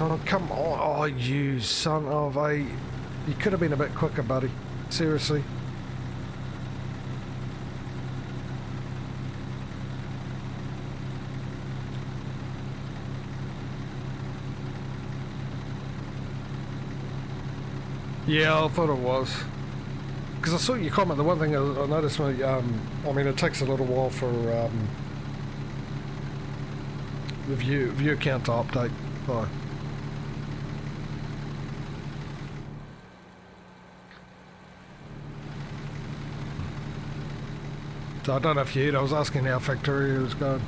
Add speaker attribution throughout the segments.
Speaker 1: on, come on. Oh, you son of a... You could have been a bit quicker, buddy. Seriously. Yeah, I thought it was. Because I saw your comment. The one thing I noticed, I mean, it takes a little while for the view count to update. So I don't know if you heard, I was asking how Factoria was going.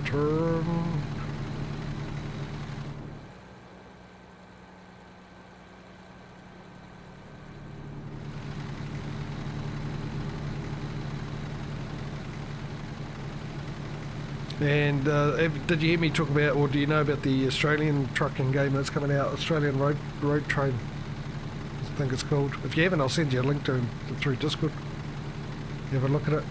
Speaker 1: Turn. And did you hear me talk about, or do you know about the Australian trucking game that's coming out? Australian Road Train, I think it's called. If you haven't, I'll send you a link to it through Discord. You have a look at it.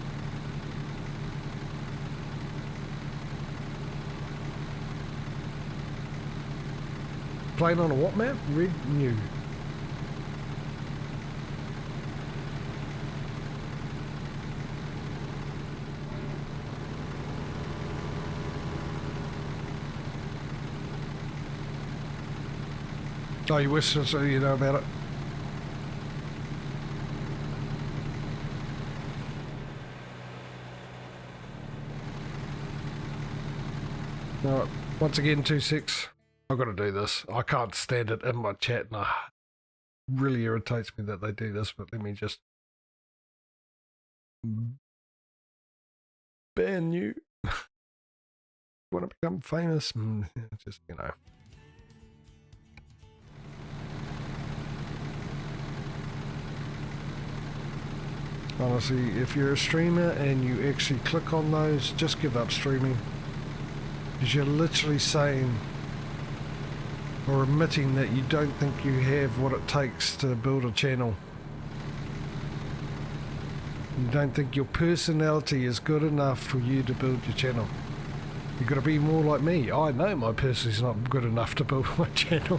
Speaker 1: Playing on a what map? Red New. Oh, you wish so you know about it. Alright, once again, 2-6. I've got to do this. I can't stand it in my chat, and it really irritates me that they do this, but let me just ban you. Want to become famous? Just, you know. Honestly, if you're a streamer and you actually click on those, just give up streaming. Because you're literally saying or admitting that you don't think you have what it takes to build a channel. You don't think your personality is good enough for you to build your channel. You've got to be more like me. I know my personality's not good enough to build my channel.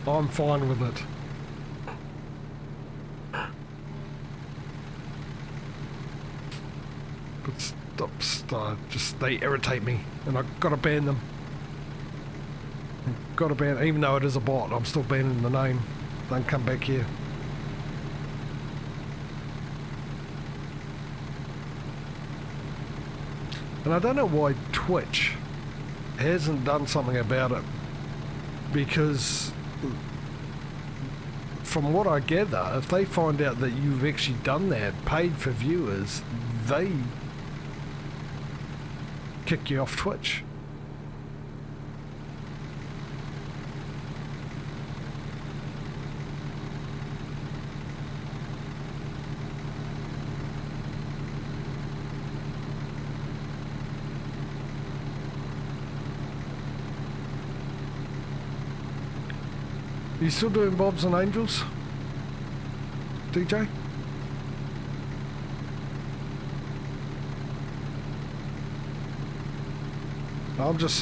Speaker 1: I'm fine with it. But stop, just they irritate me, and I've got to ban them. Got to ban, even though it is a bot, I'm still banning the name. Don't come back here. And I don't know why Twitch hasn't done something about it, because from what I gather, if they find out that you've actually done that, paid for viewers, they kick you off Twitch. You still doing Bobs and Angels, DJ?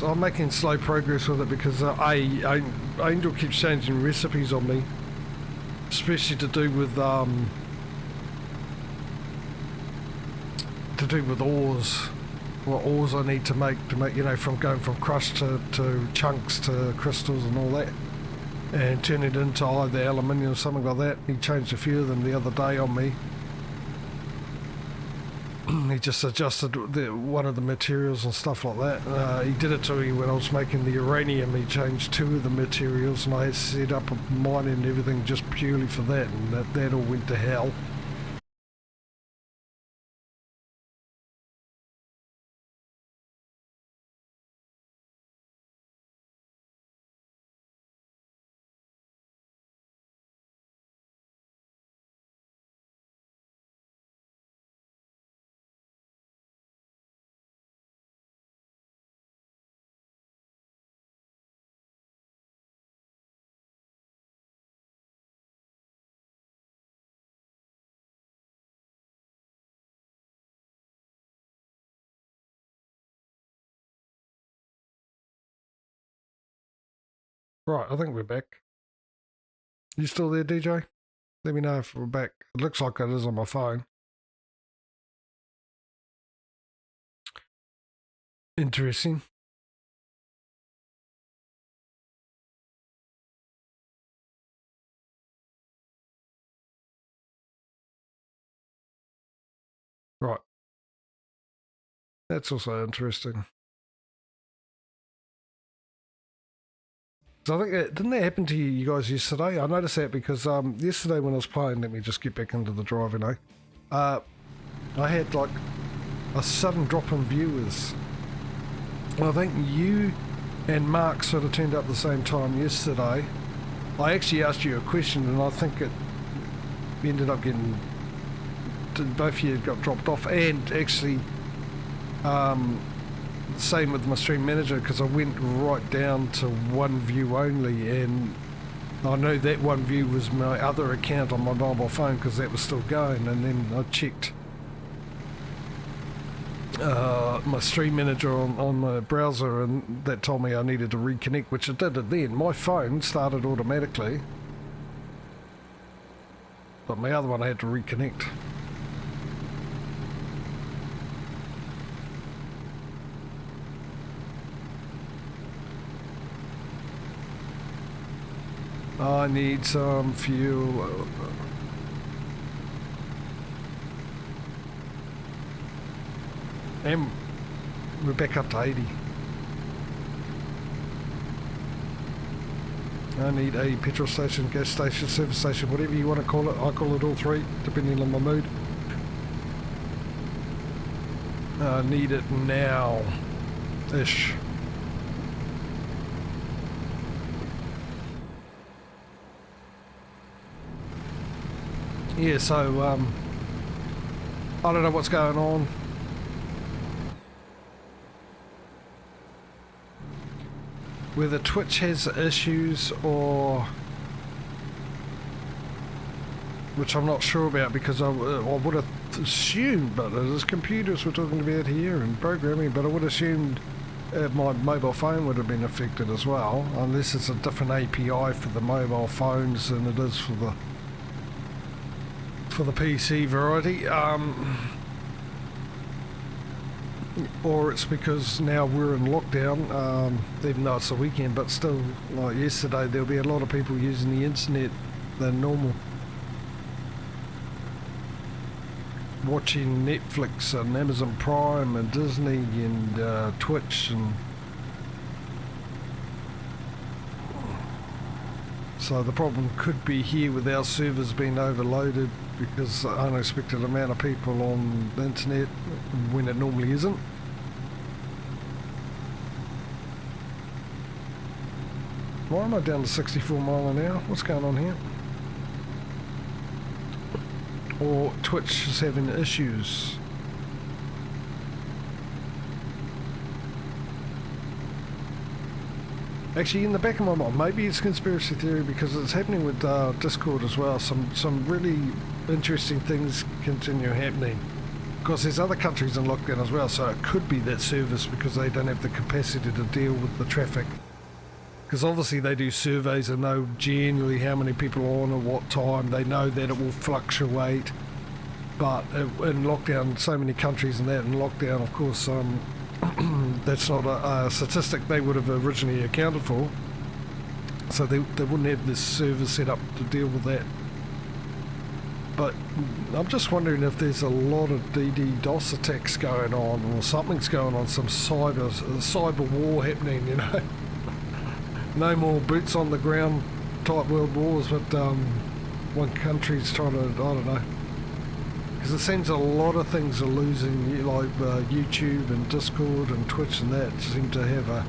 Speaker 1: I'm making slow progress with it because Angel keeps changing recipes on me, especially to do with ores. What ores I need to make you know, from going from crushed to chunks to crystals and all that, and turn it into either aluminium or something like that. He changed a few of them the other day on me. He just adjusted one of the materials and stuff like that. He did it to me when I was making the uranium. He changed two of the materials, and I had set up a mine and everything just purely for that, and that all went to hell. Right, I think we're back. You still there, DJ? Let me know if we're back. It looks like it is on my phone. Interesting. Right. That's also interesting. So I think didn't that happen to you guys yesterday? I noticed that because yesterday when I was playing, let me just get back into the drive, I had like a sudden drop in viewers. I think you and Mark sort of turned up at the same time yesterday. I actually asked you a question, and I think it ended up getting both of you got dropped off, and actually same with my stream manager, because I went right down to one view only, and I know that one view was my other account on my mobile phone because that was still going, and then I checked my stream manager on my browser, and that told me I needed to reconnect, which it did. Then my phone started automatically, but my other one I had to reconnect. I need some fuel. And we're back up to 80. I need a petrol station, gas station, service station, whatever you want to call it. I call it all three, depending on my mood. I need it now-ish. Yeah, so I don't know what's going on. Whether Twitch has issues or... which I'm not sure about, because I would have assumed, but it is computers we're talking about here and programming, but I would have assumed my mobile phone would have been affected as well, unless it's a different API for the mobile phones than it is for the PC variety. Or it's because now we're in lockdown, even though it's a weekend, but still, like yesterday, there'll be a lot of people using the internet than normal. Watching Netflix and Amazon Prime and Disney and Twitch, and so the problem could be here with our servers being overloaded because unexpected amount of people on the internet when it normally isn't. Why am I down to 64 mile an hour? What's going on here? Or Twitch is having issues. Actually, in the back of my mind, maybe it's conspiracy theory because it's happening with Discord as well. Some really interesting things continue happening. Of course, there's other countries in lockdown as well, so it could be that service because they don't have the capacity to deal with the traffic. Because obviously they do surveys and know generally how many people are on at what time. They know that it will fluctuate. But in lockdown, so many countries and that in lockdown, of course, that's not a statistic they would have originally accounted for. So they wouldn't have this service set up to deal with that. But I'm just wondering if there's a lot of DDoS attacks going on, or something's going on, some cyber war happening, you know. No more boots on the ground type world wars, but one country's trying to, I don't know. Because it seems a lot of things are losing, like YouTube and Discord and Twitch and that seem to have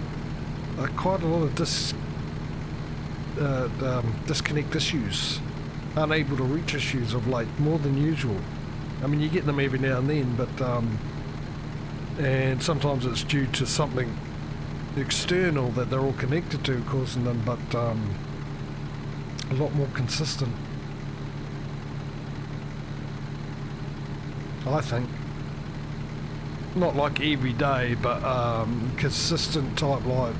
Speaker 1: quite a lot of disconnect issues, unable to reach issues of late, more than usual. I mean, you get them every now and then, but and sometimes it's due to something external that they're all connected to causing them, but a lot more consistent, I think. Not like every day, but consistent type, like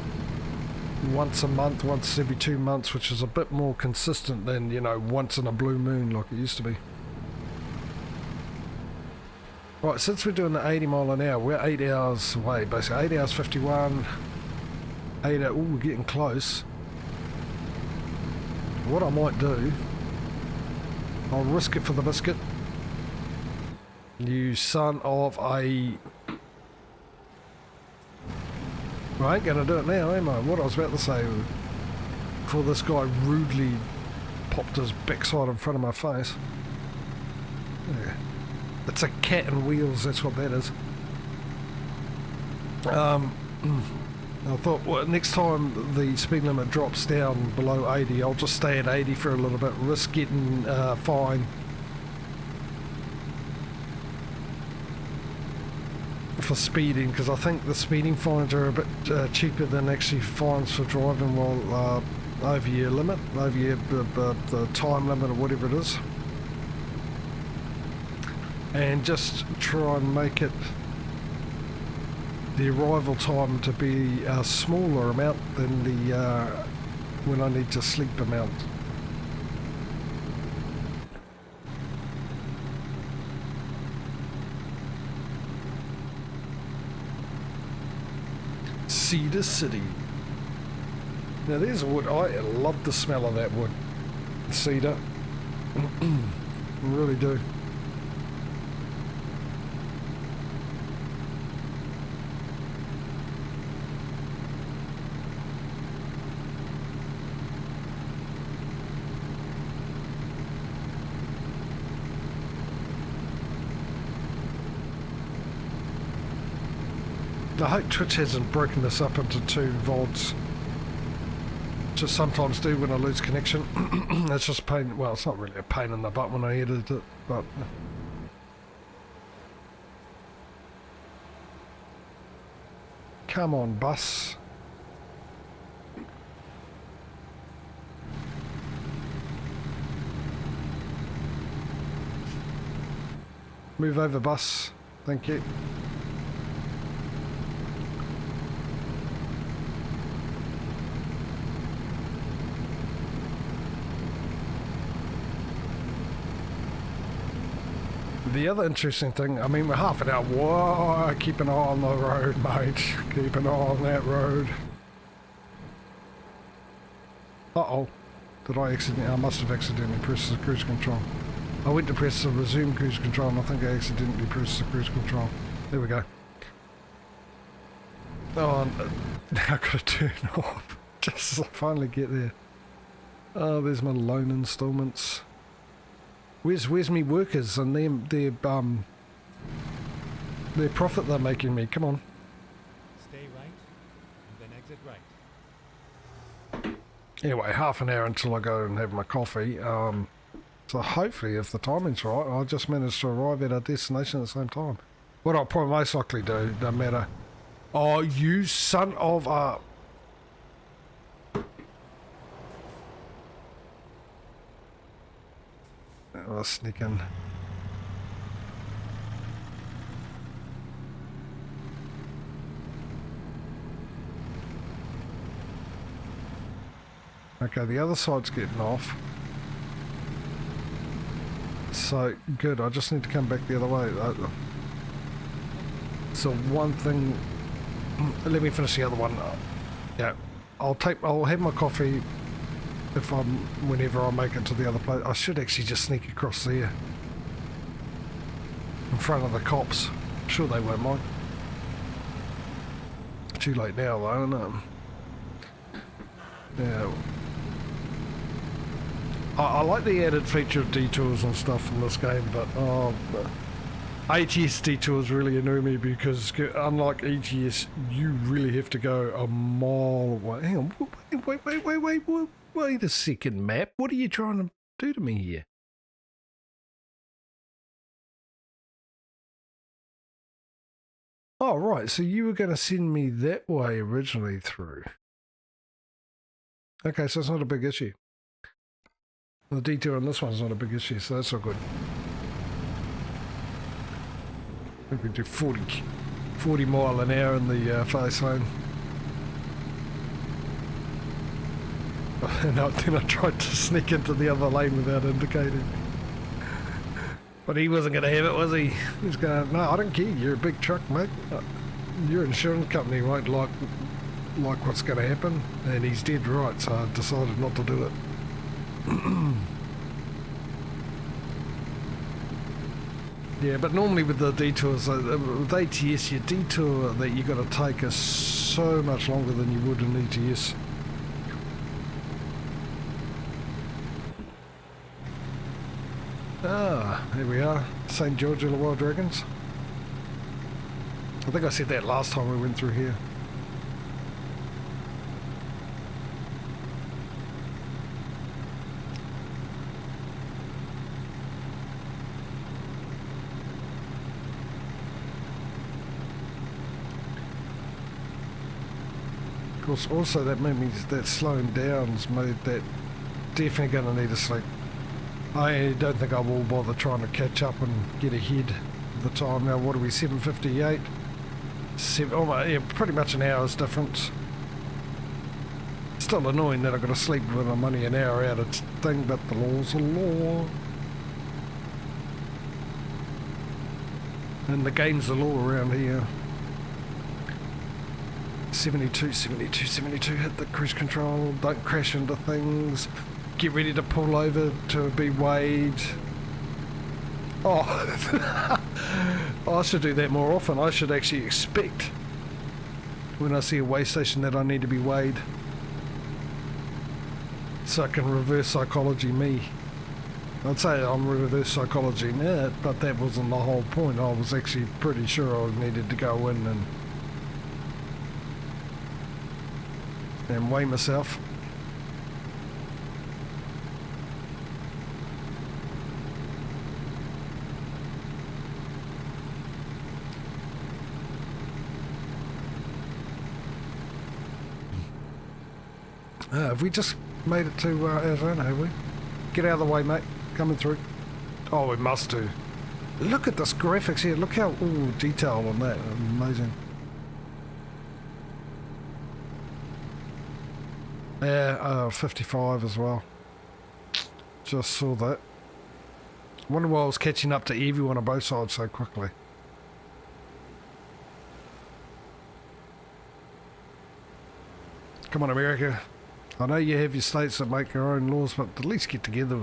Speaker 1: once a month, once every 2 months, which is a bit more consistent than, you know, once in a blue moon like it used to be. Right, since we're doing the 80 mile an hour, we're 8 hours away, basically 8 hours 51, 8 hours, ooh, we're getting close. What I might do, I'll risk it for the biscuit. You son of a... Well, I ain't going to do it now, am I? What I was about to say, before this guy rudely popped his backside in front of my face. Yeah. It's a cat and wheels, that's what that is. I thought, well, next time the speed limit drops down below 80, I'll just stay at 80 for a little bit, risk getting fine for speeding, because I think the speeding fines are a bit cheaper than actually fines for driving while over your limit, over your the time limit or whatever it is. And just try and make it the arrival time to be a smaller amount than the when I need to sleep amount. Cedar City. Now there's wood. I love the smell of that wood. Cedar. I really do. I hope Twitch hasn't broken this up into 2 VODs. Just sometimes do when I lose connection. It's just pain. Well, it's not really a pain in the butt when I edit it, but come on, bus. Move over, bus. Thank you. The other interesting thing, I mean, we're half an hour. Whoa, keep an eye on the road, mate. Keep an eye on that road. Uh-oh. Did I accidentally? I must have accidentally pressed the cruise control. I went to press the resume cruise control and I think I accidentally pressed the cruise control. There we go. Oh, now I've got to turn off. Just as I finally get there. Oh, there's my loan installments. Where's me workers and their profit they're making me? Come on.
Speaker 2: Stay right, and then exit right.
Speaker 1: Anyway, half an hour until I go and have my coffee. So hopefully, if the timing's right, I'll just manage to arrive at our destination at the same time. What I'll probably most likely do, no matter. Oh, you son of a... I'll sneak in. Okay, the other side's getting off. So, good, I just need to come back the other way. So one thing... Let me finish the other one. Yeah, I'll have my coffee whenever I make it to the other place. I should actually just sneak across there. In front of the cops. I'm sure they won't mind. Too late now though, isn't it? Yeah. I like the added feature of detours and stuff in this game, but ATS detours really annoy me because unlike ETS, you really have to go a mile away. Hang on, wait a second, map. What are you trying to do to me here? Oh, right, so you were going to send me that way originally through. Okay, so it's not a big issue. The detour on this one's not a big issue, so that's all good. I think we do 40 mile an hour in the face lane. And then I tried to sneak into the other lane without indicating. But he wasn't going to have it, was he? He was going, no, I don't care, you're a big truck, mate. Your insurance company won't like what's going to happen. And he's dead right, so I decided not to do it. Yeah, but normally with the detours, with ATS, your detour that you got to take is so much longer than you would in ETS. Ah, here we are, St. George of the Wild Dragons. I think I said that last time we went through here. Of course, also that means that slowing down's made that definitely going to need a sleep. I don't think I will bother trying to catch up and get ahead of the time. Now, what are we, 7:58? Yeah, pretty much an hour's difference. Still annoying that I've got to sleep when I'm only an hour out of thing, but the law's a law. And the game's the law around here. 72, 72, 72, hit the cruise control, don't crash into things, get ready to pull over to be weighed. Oh, I should do that more often. I should actually expect when I see a weigh station that I need to be weighed, so I can reverse psychology me. I'd say I'm reverse psychology now, but that wasn't the whole point. I was actually pretty sure I needed to go in and weigh myself. Have we just made it to Arizona, have we? Get out of the way, mate. Coming through. Oh, we must do. Look at this graphics here. Look how detailed on that. Amazing. Yeah, 55 as well. Just saw that. Wonder why I was catching up to everyone on both sides so quickly. Come on, America. I know you have your states that make your own laws, but at least get together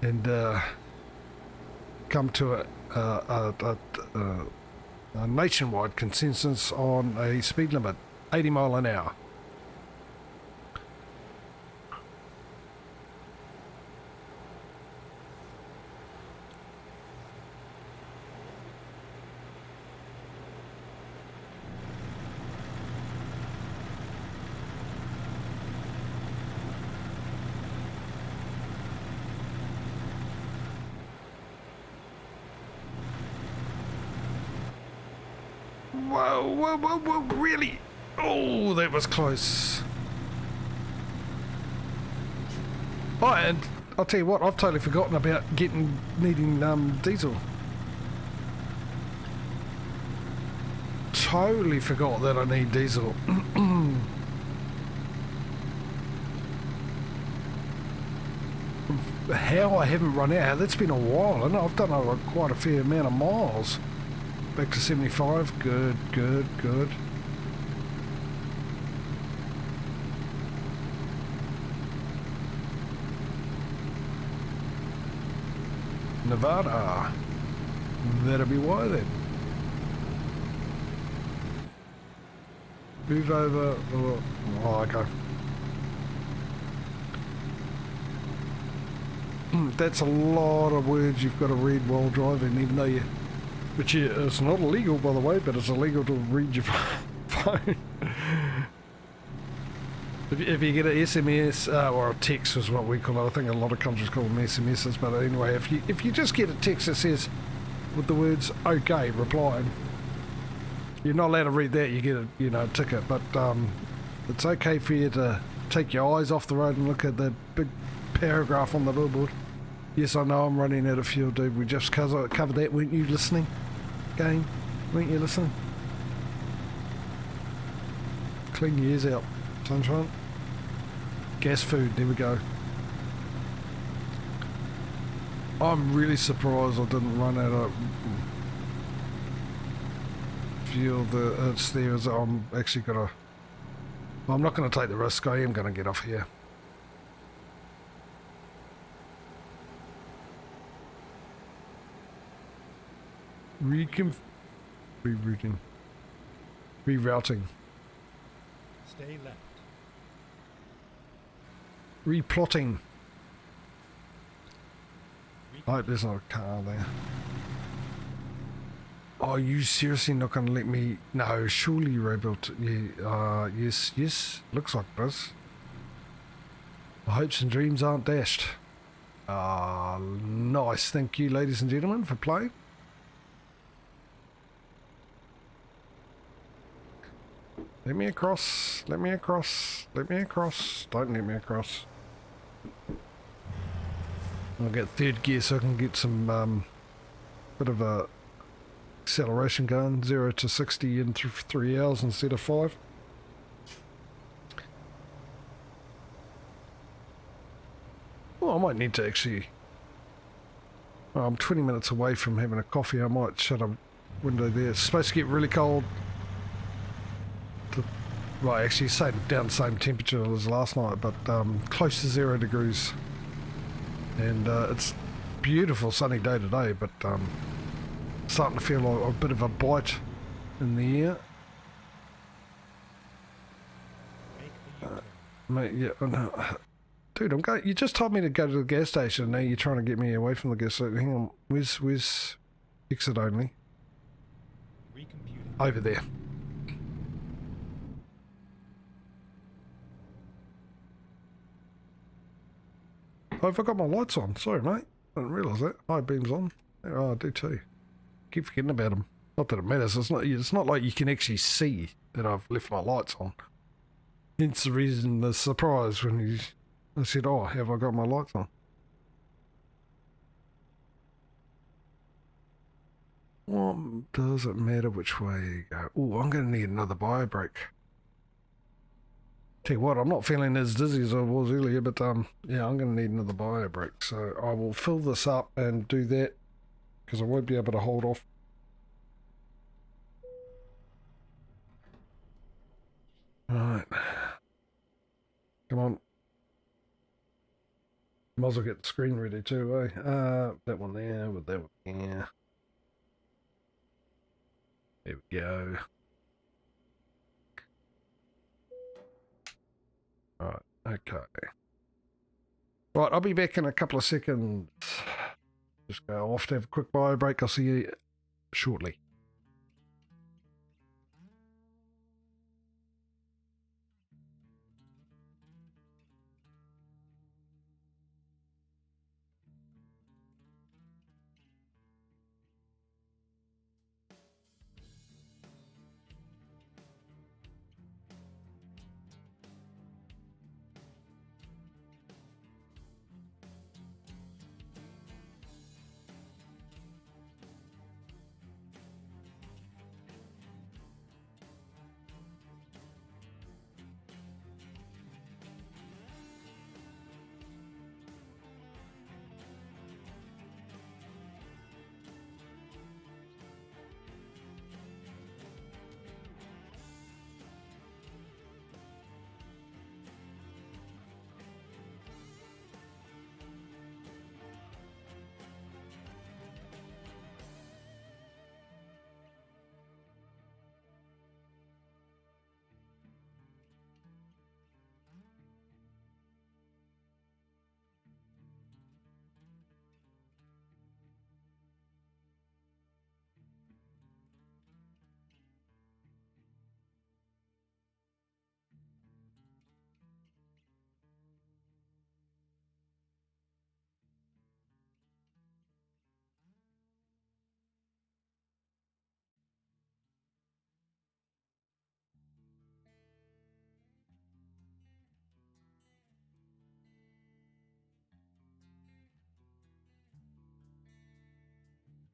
Speaker 1: and come to a nationwide consensus on a speed limit, 80 mile an hour. Whoa, whoa, whoa, whoa, really? Oh, that was close. Oh, and I'll tell you what, I've totally forgotten about needing diesel. Totally forgot that I need diesel. How I haven't run out, that's been a while, and I've done quite a fair amount of miles. Back to 75, good, good, good. Nevada. That'll be why then. Move over. Oh, okay. That's a lot of words you've got to read while driving, even though you... Which is not illegal, by the way, but it's illegal to read your phone. If you get an SMS, or a text is what we call it, I think a lot of countries call them SMSs, but anyway, if you just get a text that says, with the words, okay, replying, you're not allowed to read that, you get a ticket, but it's okay for you to take your eyes off the road and look at the big paragraph on the billboard. Yes, I know I'm running out of fuel, dude. We just covered that, weren't you listening? Game, weren't you listening? Clean your ears out, sunshine. Gas food, there we go. I'm really surprised I didn't run out of fuel. It's there. I'm actually gonna... I'm not gonna take the risk. I am gonna get off here. Rerouting. Rerouting.
Speaker 2: Stay left.
Speaker 1: Replotting. I hope there's not a car there. Oh, you seriously not going to let me... No, surely you're able to... Yeah, yes, looks like it is. My hopes and dreams aren't dashed. Nice. Thank you, ladies and gentlemen, for playing. Let me across. Let me across. Let me across. Don't let me across. I'll get third gear so I can get some bit of a acceleration going. 0 to 60 in 3 hours instead of 5. Well, I might need to actually... Well, I'm 20 minutes away from having a coffee. I might shut a window there. It's supposed to get really cold. Right, actually down the same temperature as last night, but close to 0 degrees. And it's beautiful sunny day today, but starting to feel a bit of a bite in the air. Mate, yeah, no. Dude, I'm going. You just told me to go to the gas station. Now you're trying to get me away from the gas station. Hang on, where's exit only? Over there. Oh, I've got my lights on. Sorry, mate. I didn't realise that. High beams on. Oh, I do too. Keep forgetting about them. Not that it matters. It's not like you can actually see that I've left my lights on. Hence the reason the surprise when I said, "Oh, have I got my lights on?" What does it matter which way you go? Oh, I'm going to need another bio brake. Tell you what, I'm not feeling as dizzy as I was earlier, but yeah, I'm going to need another bio brake. So I will fill this up and do that because I won't be able to hold off. Alright. Come on. Might as well get the screen ready too, eh? That one there, with that one there. There we go. Alright, okay. Right, I'll be back in a couple of seconds. Just go off to have a quick bio break. I'll see you shortly.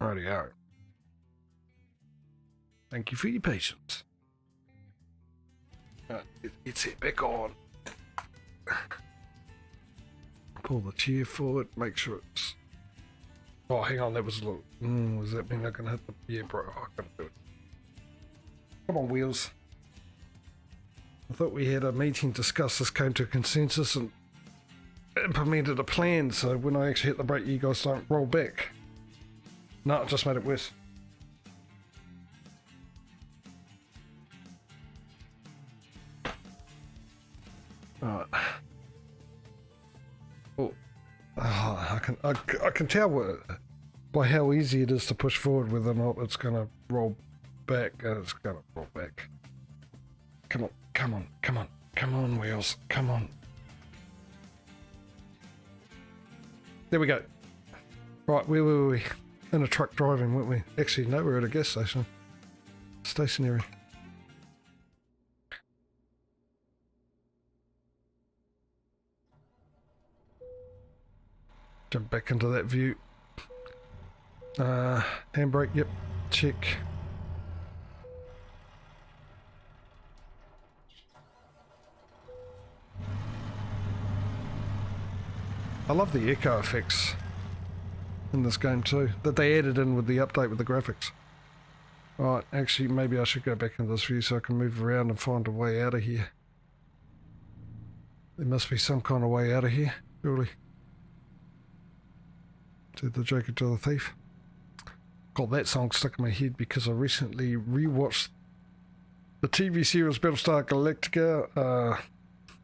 Speaker 1: Rightio. Thank you for your patience. Let's hit back on. pull the chair forward, make sure it's... Oh, hang on, that was a little... does that mean I can hit the... Yeah, bro, I can do it. Come on, wheels. I thought we had a meeting, discussed this, came to a consensus and implemented a plan, so when I actually hit the brake, you guys don't roll back. No, it just made it worse. Alright. Oh, I can tell by how easy it is to push forward whether or not it's going to roll back. It's going to roll back. Come on, come on, come on, come on, wheels, come on. There we go. Right, where were we? In a truck driving, weren't we? Actually, no, we're at a gas station. Stationary. Jump back into that view. Handbrake, yep, check. I love the echo effects in this game too, that they added in with the update with the graphics. Right, actually maybe I should go back into this view so I can move around and find a way out of here. There must be some kind of way out of here, surely. To the Joker to the Thief. Got that song stuck in my head because I recently rewatched the TV series Battlestar Galactica,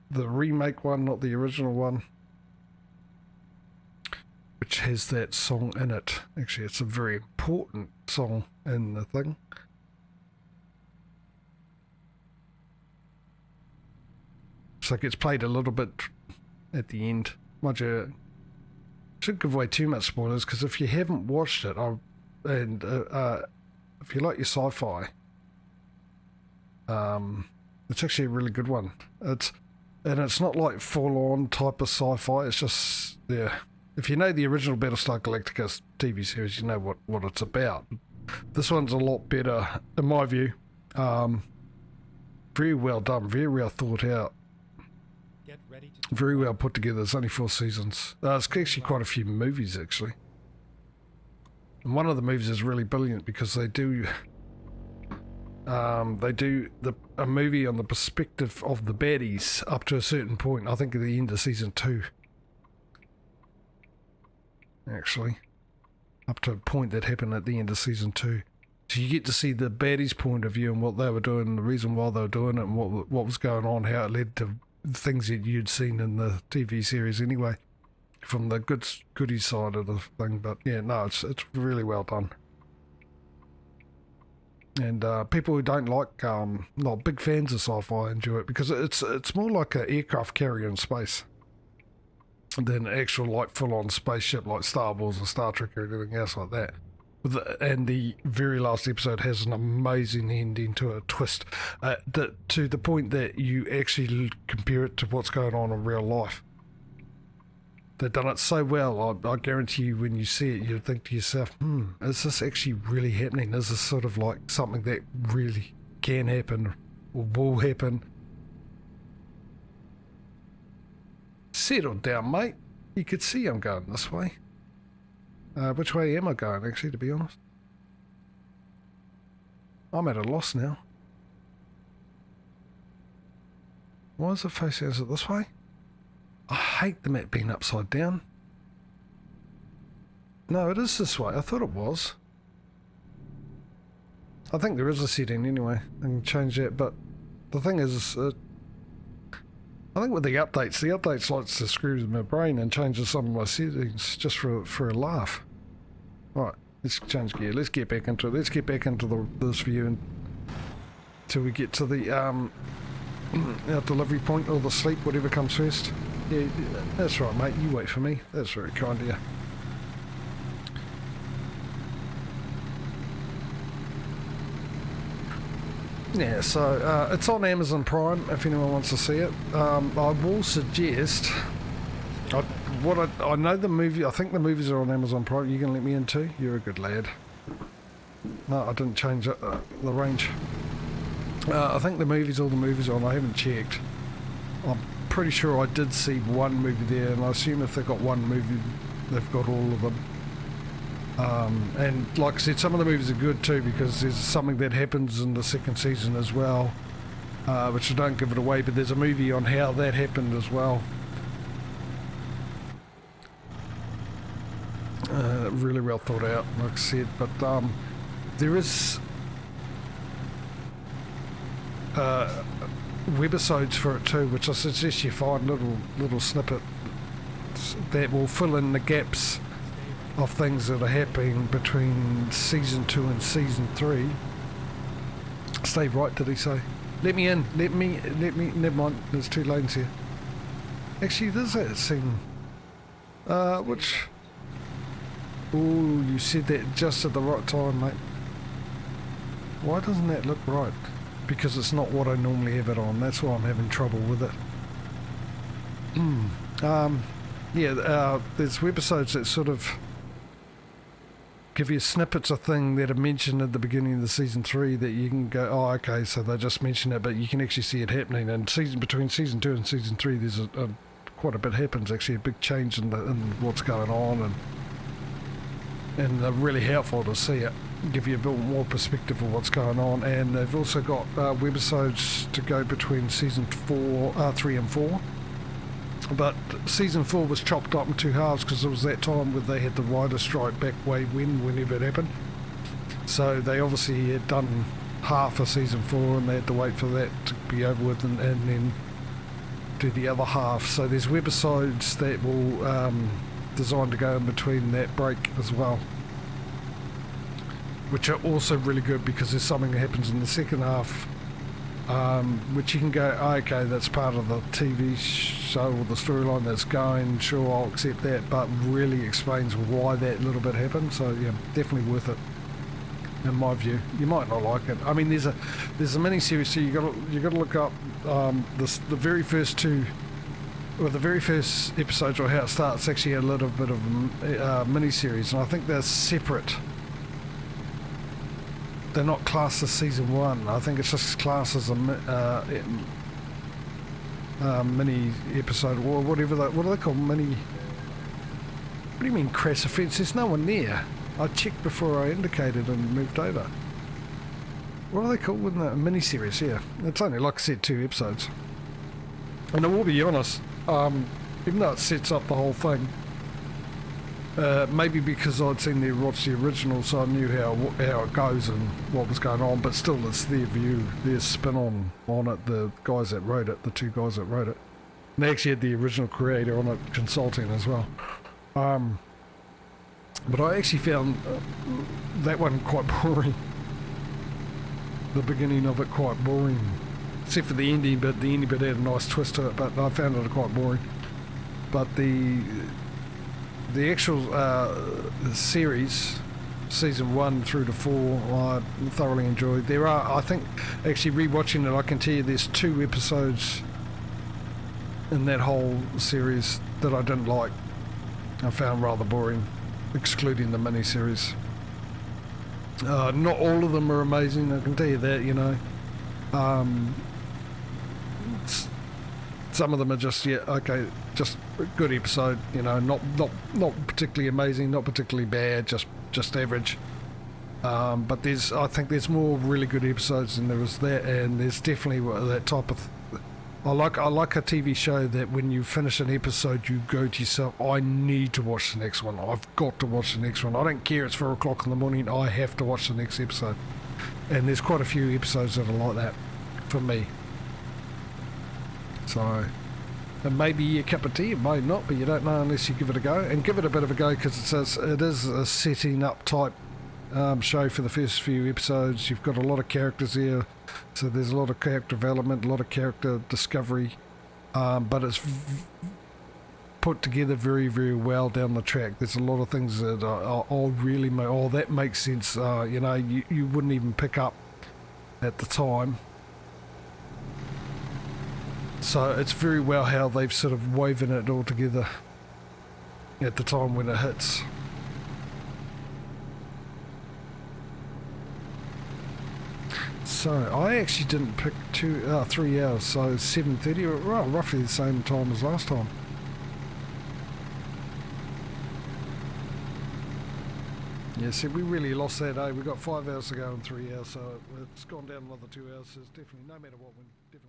Speaker 1: the remake one, not the original one, which has that song in it. Actually, it's a very important song in the thing. So it gets played a little bit at the end. Mind you, shouldn't give away too much spoilers, because if you haven't watched it, if you like your sci-fi, it's actually a really good one. It's not like full-on type of sci-fi. It's just, yeah. If you know the original Battlestar Galactica TV series, you know what it's about. This one's a lot better, in my view. Very well done, very well thought out.
Speaker 2: Get ready to
Speaker 1: Very well put together. There's only 4 seasons. It's actually quite a few movies, actually. And one of the movies is really brilliant because they do a movie on the perspective of the baddies up to a certain point. I think at the end of season 2. Actually, up to a point that happened at the end of season 2. So you get to see the baddies' point of view and what they were doing, and the reason why they were doing it, and what was going on, how it led to things that you'd seen in the TV series anyway, from the goody side of the thing. But yeah, no, it's really well done. And people who don't like, not big fans of sci-fi, enjoy it because it's more like an aircraft carrier in space than an actual like full-on spaceship like Star Wars or Star Trek or anything else like that. And the very last episode has an amazing ending to a twist, to the point that you actually compare it to what's going on in real life. They've done it so well. I guarantee you when you see it, you'll think to yourself, is this actually really happening? Is this sort of like something that really can happen or will happen? Settle down, mate. You could see I'm going this way. Which way am I going, actually, to be honest? I'm at a loss now. Why is it facing us this way? I hate the map being upside down. No, it is this way. I thought it was. I think there is a setting anyway. I can change that, but the thing is, I think with the updates likes to screw with my brain and changes some of my settings just for a laugh. Right, let's change gear. Let's get back into it. Let's get back into this view until we get to the our delivery point or the sleep, whatever comes first. Yeah, that's right, mate. You wait for me. That's very kind of you. Yeah, so it's on Amazon Prime if anyone wants to see it. I will suggest. I know the movie. I think the movies are on Amazon Prime. You can let me in too. You're a good lad. No, I didn't change the range. I think all the movies are on. I haven't checked. pretty sure I did see one movie there, and I assume if they've got one movie, they've got all of them. And like I said, some of the movies are good too, because there's something that happens in the second season as well, which I don't give it away, but there's a movie on how that happened as well. Really well thought out, like I said, but there is webisodes for it too, which I suggest you find, little snippet that will fill in the gaps of things that are happening between season 2 and season 3. Stay right, did he say? Let me in, let me, never mind, there's 2 lanes here. Actually, there's that scene, which, ooh, you said that just at the right time, mate. Why doesn't that look right? Because it's not what I normally have it on, that's why I'm having trouble with it. Yeah, there's webisodes that sort of give you snippets of thing that are mentioned at the beginning of the season 3 that you can go, oh, okay, so they just mentioned it, but you can actually see it happening. And between season 2 and season 3, there's quite a bit happens, actually, a big change in what's going on, and they're really helpful to see it, give you a bit more perspective of what's going on. And they've also got webisodes to go between season 3 and 4. But season 4 was chopped up in 2 halves because it was that time where they had the writer's strike back whenever it happened. So they obviously had done half of season 4 and they had to wait for that to be over with and then do the other half. So there's webisodes that will designed to go in between that break as well, which are also really good because there's something that happens in the second half, which you can go, oh, okay, that's part of the TV show or the storyline that's going, sure, I'll accept that, but really explains why that little bit happened. So yeah, definitely worth it in my view. You might not like it. I mean, there's a mini series, so you got to look up the very first 2, or the very first episodes, or how it starts. Actually a little bit of a mini series, and I think they're separate. They're not classed as season 1. I think it's just classed as a mini episode, or whatever. What are they called? Mini. What do you mean crash offence? There's no one there. I checked before I indicated and moved over. What are they called in the mini series? Yeah, it's only, like I said, 2 episodes. And I will be honest, even though it sets up the whole thing, maybe because I'd watched the original, so I knew how it goes and what was going on, but still it's their view, their spin on it, the guys that wrote it, the 2 guys that wrote it. And they actually had the original creator on it consulting as well. But I actually found that one quite boring. The beginning of it quite boring, except for the ending, but the ending bit had a nice twist to it, but I found it quite boring. But the actual series, season 1 through to 4, I thoroughly enjoyed. There are, I think, actually rewatching it, I can tell you there's 2 episodes in that whole series that I didn't like. I found rather boring, excluding the mini-series. Not all of them are amazing, I can tell you that, you know. Some of them are just, yeah, okay, just a good episode, you know, not particularly amazing, not particularly bad, just average. But I think there's more really good episodes than there was that, and there's definitely that type of. I like a TV show that when you finish an episode, you go to yourself, I need to watch the next one. I've got to watch the next one. I don't care it's 4 o'clock in the morning. I have to watch the next episode. And there's quite a few episodes that are like that for me. So, it may be your cup of tea, it may not, but you don't know unless you give it a go. And give it a bit of a go, because it is a setting up type show for the first few episodes. You've got a lot of characters there, so there's a lot of character development, a lot of character discovery, but it's put together very, very well down the track. There's a lot of things that really make, that makes sense, you know, you wouldn't even pick up at the time. So it's very well how they've sort of woven it all together at the time when it hits. So I actually didn't pick 3 hours, so 7:30, well, roughly the same time as last time. Yeah, see, we really lost that, eh? We got 5 hours to go and 3 hours, so it's gone down another 2 hours. So it's definitely, no matter what, we're definitely